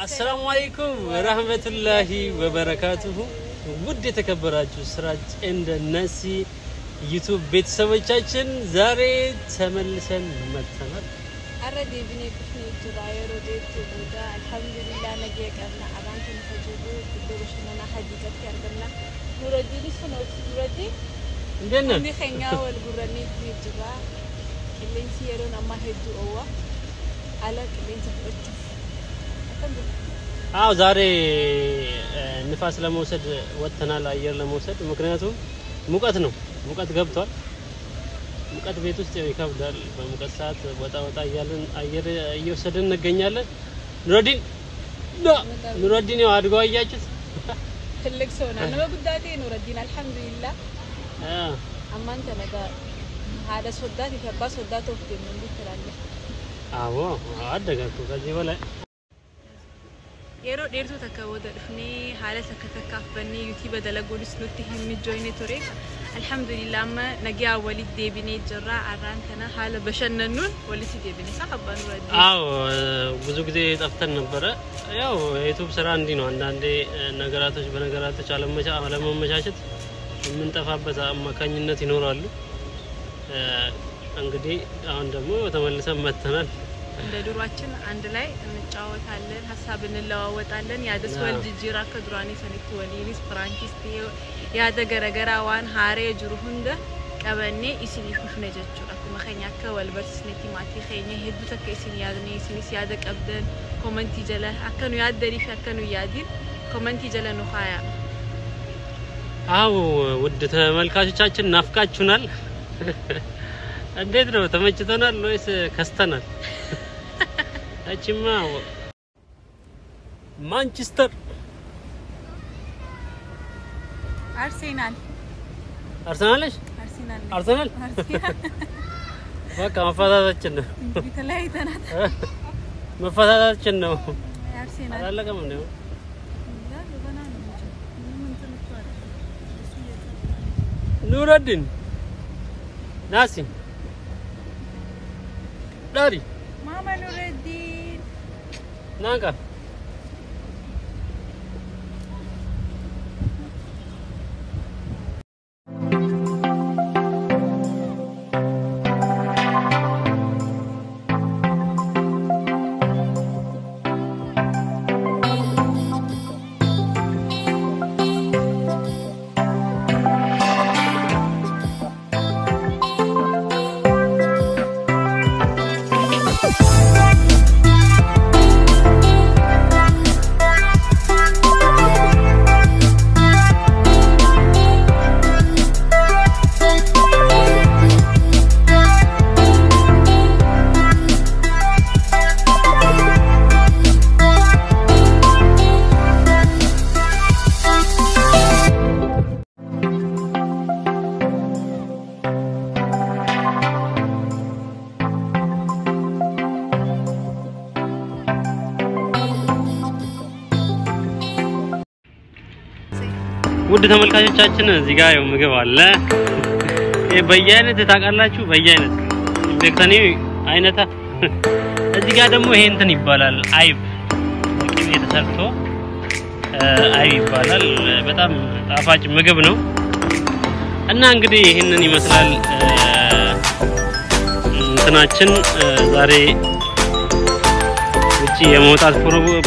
السلام عليكم ورحمة الله وبركاته. ودي تكبراችሁ ስራጭ እንደነሲ ዩቲዩብ ቤተሰቦቻችን ዛሬ ተመልሰን መጥተናል። አረዲ ብኔ ክፍኔ ጅራየሮ ዴት ወዳ አልহামዱሊላህ ነገየቀና አባንተ ተጀቡ ድሩሽና ሐዲቀት ያርገና ኑረዲ ስኖ ኑረዲ እንደነ ቢኸኛ ወልጉረኒ ጅራ ክሊንሲ የሮና ማሄዱ ኦዋ አላ ክሊንሲ ፈጭ አው ዛሬ ንፋስ ለመውሰድ ወጥተናል አየር ለመውሰድ ምክንያቱም ሙቀት ነው ሙቀት ገብቷል ሙቀት ቤት ውስጥ ይከብዳል በሙቀት ሰዓት ወጣ ያለን አየር እየወሰድን እንገኛለን ኑረዲን ነው አድጓ ያያችሁት ትልቅ ሰው ነው በጉዳቴ ኑረዲን አልহামዱሊላህ አማንተ ነገር هذا ሶዳት ይፈባ ሶዳት ወፍት ምን ይችላል አዎ አደጋኩ ከዚህ በላይ يرو ديرتو تكود دفني حاله تكتكافني يوتيوب دلغودس نوتي هم جويني توري الحمد لله ما نجا وليد ديبني جرا አራንተና حاله በሸነኑን ወሊድ ደብኒ ሰቀባን ወዲ አው ብዙ ጊዜ ጠፍተን ነበር ያው ዩቲዩብ ስራ እንዲ ነው አንዳንዴ ነገራቶች በነገራቶች አለመመቻቸት ምን ጠፋበት አማካኝነት ይኖራሉ እንግዲህ አሁን ደግሞ ተመልሰን መተናል እንደ ድሯችን አንድ ላይ እንጫወታለን ሐሳብ እንለዋወጣለን ያደስ ወልጅ ጅራ ከድራኒ ሰኒት ወሊሊስ ፍራንኪስ ያደ ገረገራዋን ሃሬ ጅሩሁንደ ቀበኔ ኢሲኒ ኩፍነጀቹ አኩማ ኸኛከ ወልበርስ ነቲ ማቲ ኸኛ ሄዱ ተከይሲን ያድኒ ሲኒስ ያደ ቀብደን ኮሜንት ይጀለ አከኑ ያደሪ ፈከኑ ያዲ ኮሜንት ይጀለ ነው ኻያ አው ውድ ተመልካቾቻችን ናፍቃችሁናል እንዴት ነው ተመችቶናል ወይስ ከስተናል አቺማ ማንቸስተር አርሰናል በቃ መፈታታችን ነው ተለያይተናል መፈታታችን ነው አርሰናል አላለቀም እንዴ ኑረዲን ናሲ داري ماما نور الدين ناقة ውድ ተመልካቾቻችን እዚህ ጋር ያው ምግብ አለ በየአይነት ታቃላችሁ በየአይነት ኢንፌክተኒ አይነታ እዚህ ጋር ደግሞ ይሄ እንትን ይባላል አይብ ቅቤ ተሰርቶ አይብ ይባላል በጣም ጣፋጭ ምግብ ነው እና እንግዲህ ይሄንን ይመስላል እንትናችን ዛሬ ውጪ የመውጣት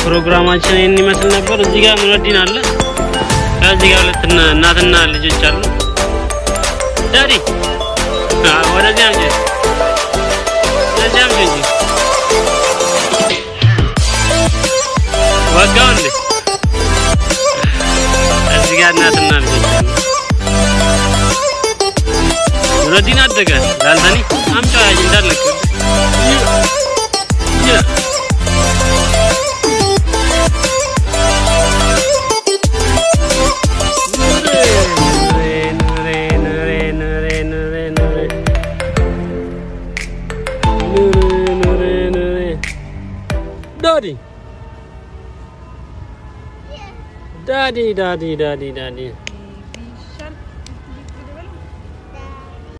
ፕሮግራማችን ይሄን ይመስል ነበር እዚህ ጋር ኑረዲን አለ እዚህ ጋር ለትና እናትና ልጆች አሉ ዳዲ ወደዚህ አንጂ ለዛም እንጂ ወጋው እንዴ እዚህ ጋር እናትና ልጆች አሉ ኑረዲን አደገ ዳልታኒ አምጫ ያጅ እንዳለክ Daddy.